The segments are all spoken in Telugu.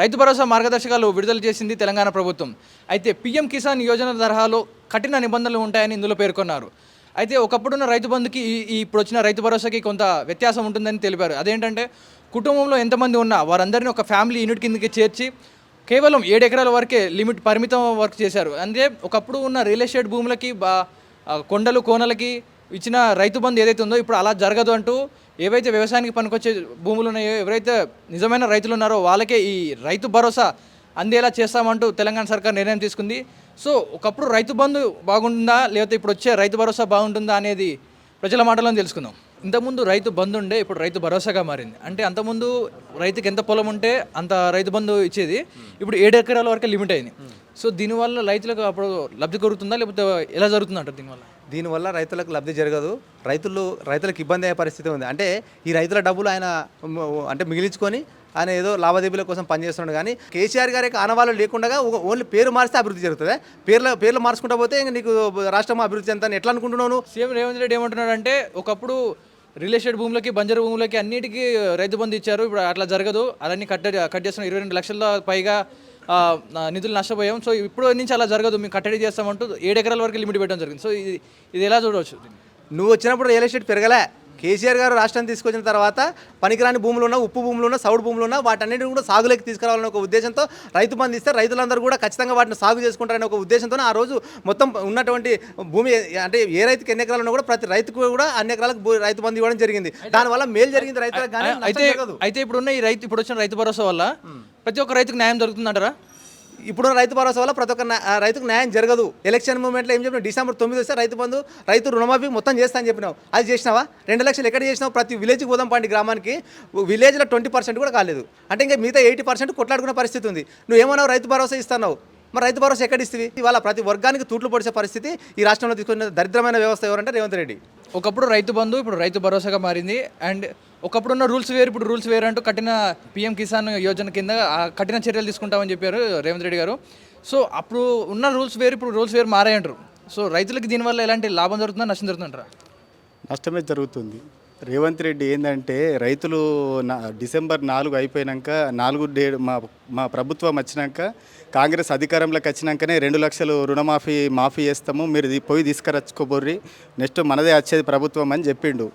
రైతు భరోసా మార్గదర్శకాలు విడుదల చేసింది తెలంగాణ ప్రభుత్వం. అయితే పీఎం కిసాన్ యోజన తరహాలో కఠిన నిబంధనలు ఉంటాయని ఇందులో పేర్కొన్నారు. అయితే ఒకప్పుడున్న రైతు బంధుకి ఇప్పుడు వచ్చిన రైతు భరోసాకి కొంత వ్యత్యాసం ఉంటుందని తెలిపారు. అదేంటంటే కుటుంబంలో ఎంతమంది ఉన్నా వారందరినీ ఒక ఫ్యామిలీ యూనిట్ కిందకి చేర్చి కేవలం 7 ఎకరాల వరకే పరిమితం వర్క్ చేశారు. అంటే ఒకప్పుడు ఉన్న రియల్ ఎస్టేట్ భూములకి కొండలు కోనలకి ఇచ్చిన రైతు బంధు ఏదైతే ఉందో ఇప్పుడు అలా జరగదు అంటూ ఏవైతే వ్యవసాయానికి పనికొచ్చే భూములు ఉన్నాయో ఎవరైతే నిజమైన రైతులు ఉన్నారో వాళ్ళకే ఈ రైతు భరోసా అందేలా చేస్తామంటూ తెలంగాణ సర్కార్ నిర్ణయం తీసుకుంది. సో ఒకప్పుడు రైతు బంధు బాగుంటుందా లేకపోతే ఇప్పుడు వచ్చే రైతు భరోసా బాగుంటుందా అనేది ప్రజల మాటలను తెలుసుకుందాం. ఇంతకుముందు రైతు బంధు ఉండే ఇప్పుడు రైతు భరోసాగా మారింది. అంటే అంతకుముందు రైతుకి ఎంత పొలం ఉంటే అంత రైతు బంధు ఇచ్చేది, ఇప్పుడు 7 ఎకరాల వరకే లిమిట్ అయింది. సో దీనివల్ల రైతులకు అప్పుడు లబ్ధి కలుగుతుందా లేకపోతే ఎలా జరుగుతుంది అంటారు? దీనివల్ల రైతులకు లబ్ధి జరగదు, రైతులకు ఇబ్బంది అయ్యే పరిస్థితి ఉంది. అంటే ఈ రైతుల డబ్బులు ఆయన అంటే మిగిలించుకొని ఆయన ఏదో లావాదేవీల కోసం పనిచేస్తున్నాడు. కానీ కేసీఆర్ గారికి ఆనవాళ్ళు లేకుండా ఓన్లీ పేరు మారిస్తే అభివృద్ధి జరుగుతుంది. పేర్లు మార్చుకుంటా పోతే ఇంకా నీకు రాష్ట్రం అభివృద్ధి ఎంత ఎట్లా అనుకుంటున్నాను? సీఎం రేవంత్ రెడ్డి ఏమంటున్నాడు అంటే ఒకప్పుడు రియల్ ఎస్టేట్ భూములకి బంజరు భూములకి అన్నిటికీ రైతు బంధు ఇచ్చారు, ఇప్పుడు అట్లా జరగదు, అవన్నీ కట్ చేస్తున్న 22 లక్షల పైగా నిధులు నష్టపోయాం. సో ఇప్పుడు నుంచి అలా జరగదు, మేము కట్టడి చేస్తామంటూ 7 ఎకరాల వరకు లిమిట్ పెట్టడం జరిగింది. సో ఇది ఎలా చూడవచ్చు? నువ్వు వచ్చినప్పుడు రియల్ ఎస్టేట్ పెరగలే. కేసీఆర్ గారు రాష్ట్రాన్ని తీసుకొచ్చిన తర్వాత పనికిరాని భూములు ఉన్న, ఉప్పు భూములు ఉన్న, సౌడు భూములు ఉన్న వాటన్నిటిని కూడా సాగులోకి తీసుకురావాలని ఒక ఉద్దేశంతో రైతు బంధు ఇస్తే రైతులందరూ కూడా ఖచ్చితంగా వాటిని సాగు చేసుకుంటారని ఒక ఉద్దేశంతో ఆ రోజు మొత్తం ఉన్నటువంటి భూమి అంటే ఏ రైతుకి ఎన్ని ఎకరాలు ఉన్నా కూడా ప్రతి రైతుకు కూడా అన్ని ఎకరాలకు రైతు బంధు ఇవ్వడం జరిగింది. దానివల్ల మేలు జరిగింది రైతులకు. కానీ అయితే ఇప్పుడున్న ఇప్పుడు వచ్చిన రైతు భరోసా వల్ల ప్రతి ఒక్క రైతుకు న్యాయం జరుగుతుందంటారా? ఇప్పుడు రైతు భరోసా వల్ల ప్రతి ఒక్క రైతుకు న్యాయం జరగదు. ఎలక్షన్ మూమెంట్లో ఏం చెప్పినావు? డిసెంబర్ 9 వస్తే రైతు బంధు రైతు రుణమాఫీ మొత్తం చేస్తా అని చెప్పినావు. అది చేసినావా? 2 లక్షలు ఎక్కడ చేసినావు? ప్రతి విలేజ్కి పోదాం పండి గ్రామానికి, విలేజ్లో 20% కూడా కాలేదు. అంటే ఇంకా మిగతా 80% కొట్లాడుకునే పరిస్థితి ఉంది. నువ్వు ఏమన్నావు? రైతు భరోసా ఇస్తున్నావు, మరి రైతు భరోసా ఎక్కడ ఇస్తుంది? ఇవాళ ప్రతి వర్గానికి తూట్లు పొడిచే పరిస్థితి ఈ రాష్ట్రంలో తీసుకున్న దరిద్రమైన వ్యవస్థ ఎవరంటే రేవంత్ రెడ్డి. ఒకప్పుడు రైతు బంధు ఇప్పుడు రైతు భరోసాగా మారింది. అండ్ ఒకప్పుడు ఉన్న రూల్స్ వేరు, ఇప్పుడు రూల్స్ వేరు అంటూ కఠిన పీఎం కిసాన్ యోజన కింద కఠిన చర్యలు తీసుకుంటామని చెప్పారు రేవంత్ రెడ్డి గారు. సో అప్పుడు ఉన్న రూల్స్ వేరు, ఇప్పుడు రూల్స్ వేరు మారాయంటారు. సో రైతులకి దీనివల్ల ఎలాంటి లాభం జరుగుతుందా నష్టం జరుగుతుందంటారా? నష్టమే జరుగుతుంది. రేవంత్ రెడ్డి ఏంటంటే రైతులు డిసెంబర్ 4 అయిపోయాక 4 మా ప్రభుత్వం వచ్చినాక కాంగ్రెస్ అధికారంలోకి వచ్చినాకనే 2 లక్షలు మాఫీ చేస్తాము, మీరు పోయి తీసుకురచ్చుకోబోర్రి, నెక్స్ట్ మనదే వచ్చేది ప్రభుత్వం అని చెప్పిండు.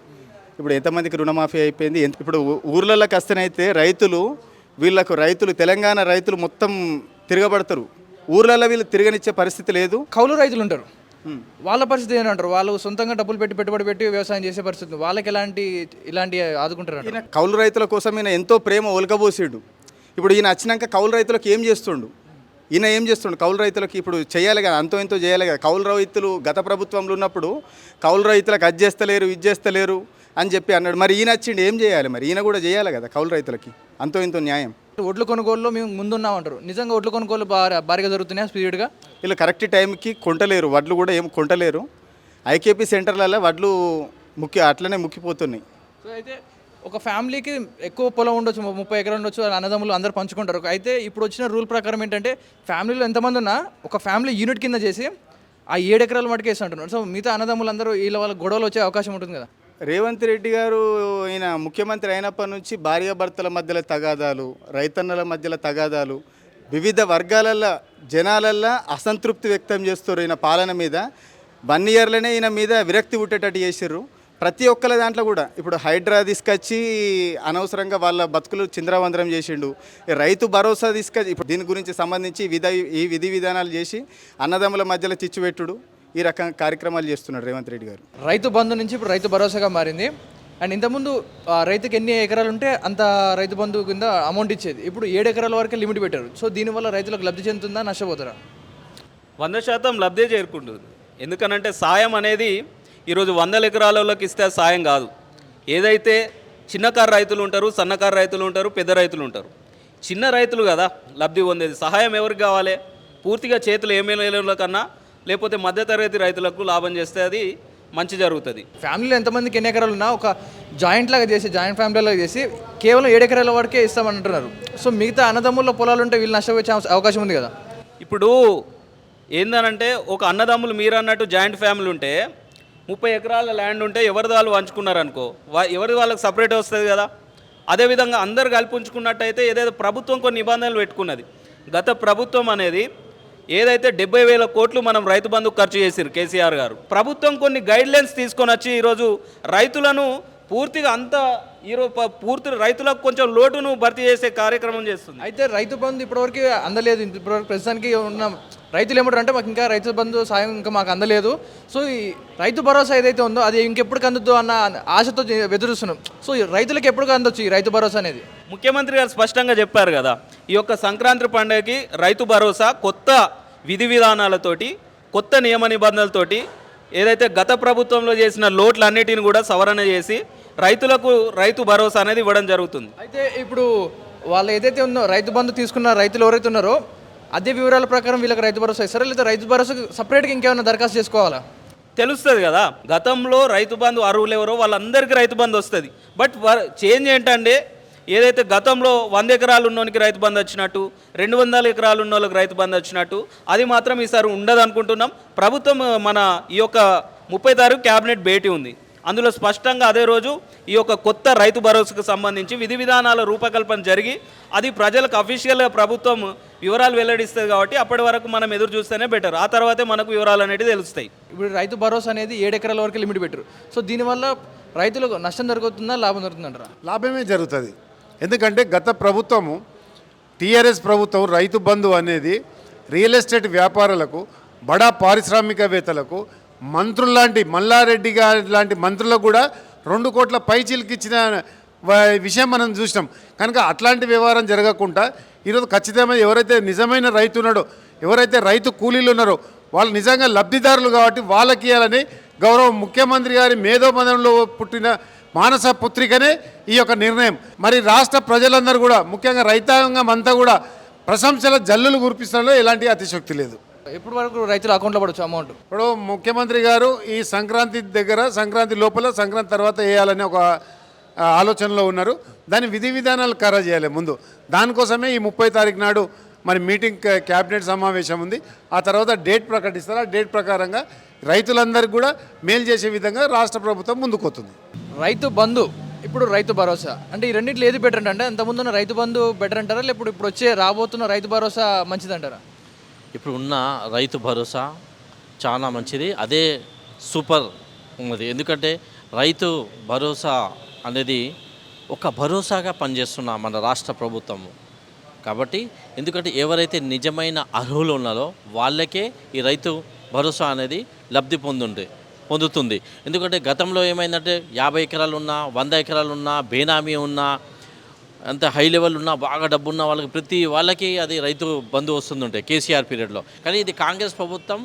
ఇప్పుడు ఎంతమందికి రుణమాఫీ అయిపోయింది? ఇప్పుడు ఊర్లలోకి వస్తేనైతే రైతులు తెలంగాణ రైతులు మొత్తం తిరగబడతారు. ఊర్లలో వీళ్ళు తిరగనిచ్చే పరిస్థితి లేదు. కౌలు రైతులు ఉంటారు, వాళ్ళ పరిస్థితి ఏంటంటారు? వాళ్ళు సొంతంగా డబ్బులు పెట్టుబడి పెట్టి వ్యవసాయం చేసే పరిస్థితి, వాళ్ళకి ఇలాంటి ఆదుకుంటారు. కౌలు రైతుల కోసం ఈయన ఎంతో ప్రేమ ఒలకబోసాడు. ఇప్పుడు ఈయన వచ్చినాక కౌలు రైతులకు ఏం చేస్తుండు? కౌలు రైతులకు ఇప్పుడు చేయాలి కదా, అంతో ఎంతో చేయాలి కదా. కౌలు రైతులు గత ప్రభుత్వంలో ఉన్నప్పుడు కౌలు రైతులకు అది చేస్తలేరు అని చెప్పి అన్నాడు. మరి ఈయన వచ్చిండు, ఏం చేయాలి? మరి ఈయన కూడా చేయాలి కదా కౌలు రైతులకి అంతో ఎంతో న్యాయం. ఒడ్లు కొనుగోలులో మేము ముందున్నామంటారు. నిజంగా ఒడ్లు కొనుగోలు భారీగా జరుగుతున్నాయి స్పీడ్గా? వీళ్ళు కరెక్ట్ టైంకి కొంటలేరు, వడ్లు కూడా ఏం కొంటలేరు. ఐకేపీ సెంటర్లలో వడ్లు అట్లనే ముక్కిపోతున్నాయి. సో అయితే ఒక ఫ్యామిలీకి ఎక్కువ పొలం ఉండొచ్చు, 30 ఎకరాలు ఉండొచ్చు, అన్నదమ్ములు అందరూ పంచుకుంటారు. అయితే ఇప్పుడు వచ్చిన రూల్ ప్రకారం ఏంటంటే ఫ్యామిలీలో ఎంతమంది ఉన్నా ఒక ఫ్యామిలీ యూనిట్ కింద చేసి ఆ 7 ఎకరాల మటుకు వేసి అంటున్నారు. సో మిగతా అన్నదమ్ములు అందరూ వాళ్ళ గొడవలు వచ్చే అవకాశం ఉంటుంది కదా. రేవంత్ రెడ్డి గారు ఈయన ముఖ్యమంత్రి అయినప్పటి నుంచి భార్యాభర్తల మధ్యలో తగాదాలు, రైతన్నల మధ్యలో తగాదాలు, వివిధ వర్గాలల్లో జనాలల్లో అసంతృప్తి వ్యక్తం చేస్తారు ఈయన పాలన మీద. 1 ఇయర్లోనే ఈయన మీద విరక్తి పుట్టేటట్టు చేసిర్రు. ప్రతి ఒక్కరి దాంట్లో కూడా ఇప్పుడు హైడ్రా తీసుకొచ్చి అనవసరంగా వాళ్ళ బతుకులు చింద్రవందరం చేసిండు. రైతు భరోసా తీసుకొచ్చి ఇప్పుడు దీని గురించి సంబంధించి ఈ విధి విధానాలు చేసి అన్నదమ్ముల మధ్యలో చిచ్చుపెట్టుడు, ఈ రకంగా కార్యక్రమాలు చేస్తున్నాడు రేవంత్ రెడ్డి గారు. రైతు బంధు నుంచి ఇప్పుడు రైతు భరోసాగా మారింది. అండ్ ఇంతకుముందు రైతుకి ఎన్ని ఎకరాలు ఉంటే అంత రైతు బంధు కింద అమౌంట్ ఇచ్చేది, ఇప్పుడు 7 ఎకరాల వరకే లిమిట్ పెట్టారు. సో దీనివల్ల రైతులకు లబ్ధి చెందుతుందా, నష్టపోతారా? 100% లబ్ధి చేరుకుంటుంది. ఎందుకనంటే సాయం అనేది ఈరోజు 100 ఎకరాలలోకి ఇస్తే సాయం కాదు. ఏదైతే చిన్నకారు రైతులు ఉంటారు, సన్నకారు రైతులు ఉంటారు, పెద్ద రైతులు ఉంటారు. చిన్న రైతులు కదా లబ్ధి పొందేది. సహాయం ఎవరికి కావాలి? పూర్తిగా చేతులు ఎమ్మెల్యేల కన్నా లేకపోతే మధ్యతరగతి రైతులకు లాభం చేస్తే అది మంచి జరుగుతుంది. ఫ్యామిలీలో ఎంతమందికి ఎన్ని ఎకరాలు ఉన్నా ఒక జాయింట్ ఫ్యామిలీలాగా చేసి కేవలం 7 ఎకరాల వరకే ఇస్తామంటున్నారు. సో మిగతా అన్నదమ్ముల పొలాలు ఉంటే వీళ్ళు నష్టపోయే అవకాశం ఉంది కదా. ఇప్పుడు ఏందనంటే ఒక అన్నదమ్ములు మీరు అన్నట్టు జాయింట్ ఫ్యామిలీ ఉంటే 30 ఎకరాల ల్యాండ్ ఉంటే ఎవరిది వాళ్ళు పంచుకున్నారనుకో, ఎవరిది వాళ్ళకి సపరేట్ వస్తుంది కదా. అదేవిధంగా అందరు కల్పించుకున్నట్టయితే ఏదైతే ప్రభుత్వం కొన్ని నిబంధనలు పెట్టుకున్నది, గత ప్రభుత్వం అనేది ఏదైతే 70,000 కోట్లు మనం రైతు బంధుకు ఖర్చు చేసిరు కేసీఆర్ గారు, ప్రభుత్వం కొన్ని గైడ్లైన్స్ తీసుకొని వచ్చి ఈరోజు రైతులను పూర్తిగా పూర్తి రైతులకు కొంచెం లోటును భర్తీ చేసే కార్యక్రమం చేస్తుంది. అయితే రైతు బంధు ఇప్పటివరకు అందలేదు. ఇప్పటివరకు ప్రస్తుతానికి ఉన్న రైతులు ఏమంటారు అంటే మాకు ఇంకా రైతు బంధు సాయం ఇంకా మాకు అందలేదు. సో ఈ రైతు భరోసా ఏదైతే ఉందో అది ఇంకెప్పుడు అందుద్దు అన్న ఆశతో ఎదురుస్తున్నాం. సో ఈ రైతులకు ఎప్పుడు అందొచ్చు ఈ రైతు భరోసా అనేది? ముఖ్యమంత్రి గారు స్పష్టంగా చెప్పారు కదా, ఈ యొక్క సంక్రాంతి పండుగకి రైతు భరోసా కొత్త విధి విధానాలతోటి, కొత్త నియమ నిబంధనలతోటి ఏదైతే గత ప్రభుత్వంలో చేసిన లోట్లన్నిటిని కూడా సవరణ చేసి రైతులకు రైతు భరోసా అనేది ఇవ్వడం జరుగుతుంది. అయితే ఇప్పుడు వాళ్ళు ఏదైతే ఉందో రైతు బంధు తీసుకున్న రైతులు ఎవరైతే ఉన్నారో అదే వివరాల ప్రకారం వీళ్ళకి రైతు భరోసా ఇస్తారా, లేదా రైతు భరోసాకు సపరేట్గా ఇంకేమైనా దరఖాస్తు చేసుకోవాలా? తెలుస్తుంది కదా, గతంలో రైతు బంధు అర్హులు ఎవరో వాళ్ళందరికీ రైతు బంధు వస్తుంది. బట్ చేంజ్ ఏంటంటే ఏదైతే గతంలో 100 ఎకరాలు ఉన్నోనికి రైతు బంధు వచ్చినట్టు, 200 ఎకరాలు ఉన్న వాళ్ళకి రైతు బంధు వచ్చినట్టు అది మాత్రం ఈసారి ఉండదు అనుకుంటున్నాం. ప్రభుత్వం మన ఈ యొక్క 30 తారీఖు క్యాబినెట్ భేటీ ఉంది, అందులో స్పష్టంగా అదే రోజు ఈ యొక్క కొత్త రైతు భరోసాకు సంబంధించి విధి విధానాల రూపకల్పన జరిగి అది ప్రజలకు అఫీషియల్గా ప్రభుత్వం వివరాలు వెల్లడిస్తుంది. కాబట్టి అప్పటి వరకు మనం ఎదురు చూస్తేనే బెటర్, ఆ తర్వాతే మనకు వివరాలు అనేవి తెలుస్తాయి. ఇప్పుడు రైతు భరోసా అనేది 7 ఎకరాల వరకు లిమిట్ పెట్టారు. సో దీనివల్ల రైతులకు నష్టం జరుగుతుందా, లాభం జరుగుతుందంటారా? లాభమే జరుగుతుంది. ఎందుకంటే గత ప్రభుత్వము టీఆర్ఎస్ ప్రభుత్వం రైతు బంధు అనేది రియల్ ఎస్టేట్ వ్యాపారులకు, బడా పారిశ్రామికవేత్తలకు, మంత్రుల్లాంటి మల్లారెడ్డి గారి లాంటి మంత్రులకు కూడా 2 కోట్ల పైచీలకి ఇచ్చిన విషయం మనం చూసినాం. కనుక అట్లాంటి వ్యవహారం జరగకుండా ఈరోజు ఖచ్చితంగా ఎవరైతే నిజమైన రైతు ఉన్నాడో, ఎవరైతే రైతు కూలీలు ఉన్నారో వాళ్ళు నిజంగా లబ్ధిదారులు కాబట్టి వాళ్ళకి ఇవ్వాలని గౌరవ ముఖ్యమంత్రి గారి మేధోమదంలో పుట్టిన మానస పుత్రికనే ఈ యొక్క నిర్ణయం. మరి రాష్ట్ర ప్రజలందరూ కూడా ముఖ్యంగా రైతాంగం అంతా కూడా ప్రశంసల జల్లులు కురిపిస్తడంలో ఎలాంటి అతిశక్తి లేదు. ఎప్పటి వరకు రైతుల అకౌంట్లో పడవచ్చు అమౌంట్? ఇప్పుడు ముఖ్యమంత్రి గారు ఈ సంక్రాంతి లోపల సంక్రాంతి తర్వాత వేయాలని ఒక ఆలోచనలో ఉన్నారు. దాని విధి విధానాలు ఖరారు చేయాలి ముందు. దానికోసమే ఈ 30 తారీఖు నాడు మరి మీటింగ్ క్యాబినెట్ సమావేశం ఉంది. ఆ తర్వాత డేట్ ప్రకటిస్తారు. ఆ డేట్ ప్రకారంగా రైతులందరికీ కూడా మేలు చేసే విధంగా రాష్ట్ర ప్రభుత్వం ముందుకొస్తుంది. రైతు బంధు, ఇప్పుడు రైతు భరోసా అంటే ఈ రెండింటిలో ఏది బెటర్ అంటే అంతకుముందున్న రైతు బంధు బెటర్ అంటారా, లేకపోతే ఇప్పుడు రాబోతున్న రైతు భరోసా మంచిదంటారా? ఇప్పుడు ఉన్న రైతు భరోసా చాలా మంచిది, అదే సూపర్ ఉన్నది. ఎందుకంటే రైతు భరోసా అనేది ఒక భరోసాగా పనిచేస్తున్న మన రాష్ట్ర ప్రభుత్వము కాబట్టి, ఎందుకంటే ఎవరైతే నిజమైన అర్హులు ఉన్నారో వాళ్ళకే ఈ రైతు భరోసా అనేది లబ్ధి పొందుతుంది. ఎందుకంటే గతంలో ఏమైందంటే 50 ఎకరాలు ఉన్నా, 100 ఎకరాలు ఉన్నా, బేనామీ ఉన్నా, అంత హై లెవెల్ ఉన్నా, బాగా డబ్బు ఉన్న వాళ్ళకి ప్రతి వాళ్ళకి అది రైతు బంధు వస్తుందంటే కేసీఆర్ పీరియడ్లో. కానీ ఇది కాంగ్రెస్ ప్రభుత్వం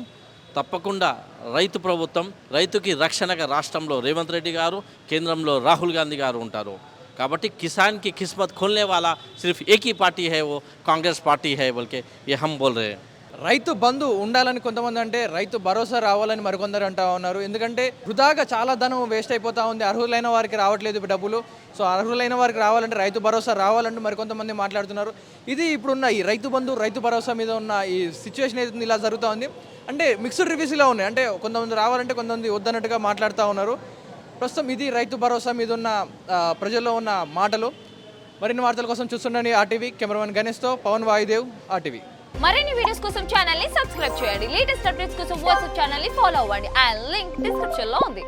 తప్పకుండా రైతు ప్రభుత్వం, రైతుకి రక్షణగా రాష్ట్రంలో రేవంత్ రెడ్డి గారు, కేంద్రంలో రాహుల్ గాంధీ గారు ఉంటారు. కాబట్టి किसान की किस्मत खोलने वाला सिर्फ एक ही पार्टी है, वो कांग्रेस पार्टी है बोल के ये हम बोल रहे हैं. రైతు బంధు ఉండాలని కొంతమంది అంటే రైతు భరోసా రావాలని మరికొందరు అంటూ ఉన్నారు. ఎందుకంటే వృధాగా చాలా ధనం వేస్ట్ అయిపోతూ ఉంది, అర్హులైన వారికి రావట్లేదు ఇప్పుడు డబ్బులు. సో అర్హులైన వారికి రావాలంటే రైతు భరోసా రావాలంటూ మరికొంతమంది మాట్లాడుతున్నారు. ఇది ఇప్పుడున్న ఈ రైతు బంధు రైతు భరోసా మీద ఉన్న ఈ సిచ్యువేషన్ ఏదైతే ఇలా జరుగుతూ ఉంది అంటే మిక్స్డ్ రివ్యూస్ ఇలా ఉన్నాయి. అంటే కొంతమంది రావాలంటే కొంతమంది వద్దన్నట్టుగా మాట్లాడుతూ ఉన్నారు. ప్రస్తుతం ఇది రైతు భరోసా మీద ఉన్న ప్రజల్లో ఉన్న మాటలు. మరిన్ని వార్తల కోసం చూస్తుండండి ఆర్టీవీ. కెమెరామెన్ గణేష్తో పవన్ వాయుదేవ్, ఆర్టీవీ. మరిన్ని వీడియోస్ కోసం ఛానల్ ని సబ్స్క్రైబ్ చేయండి. లేటెస్ట్ అప్డేట్స్ కోసం వాట్సాప్ ఛానల్ ని ఫాలో అవ్వండి. ఆ లింక్ డిస్క్రిప్షన్ లో ఉంది.